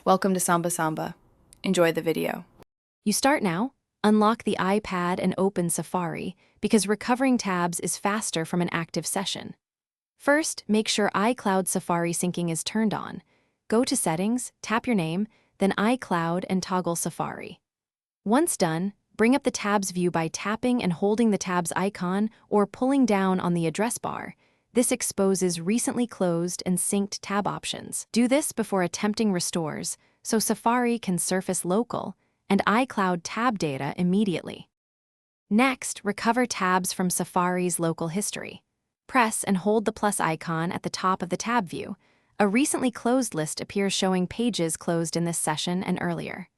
Welcome to Samba Samba. Enjoy the video. You start now, unlock the iPad and open Safari because recovering tabs is faster from an active session. First, make sure iCloud Safari syncing is turned on. Go to Settings, tap your name, then iCloud and toggle Safari. Once done, bring up the tabs view by tapping and holding the tabs icon or pulling down on the address bar. This exposes recently closed and synced tab options. Do this before attempting restores, so Safari can surface local and iCloud tab data immediately. Next, recover tabs from Safari's local history. Press and hold the plus icon at the top of the tab view. A recently closed list appears showing pages closed in this session and earlier.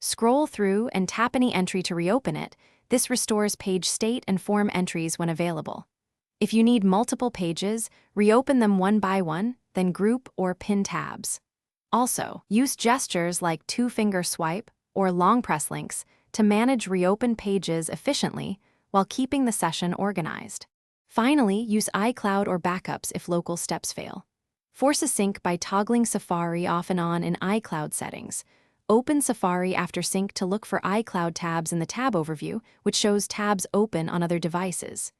Scroll through and tap any entry to reopen it. This restores page state and form entries when available. If you need multiple pages, reopen them one by one, then group or pin tabs. Also, use gestures like two-finger swipe or long press links to manage reopened pages efficiently while keeping the session organized. Finally, use iCloud or backups if local steps fail. Force a sync by toggling Safari off and on in iCloud settings. Open Safari after sync to look for iCloud tabs in the tab overview, which shows tabs open on other devices.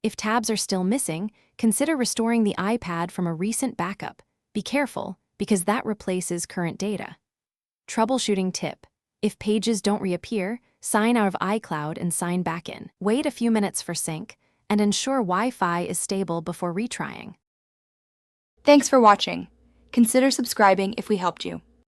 If tabs are still missing, consider restoring the iPad from a recent backup. Be careful, because that replaces current data. Troubleshooting tip: if pages don't reappear, sign out of iCloud and sign back in. Wait a few minutes for sync, and ensure Wi-Fi is stable before retrying. Thanks for watching. Consider subscribing if we helped you.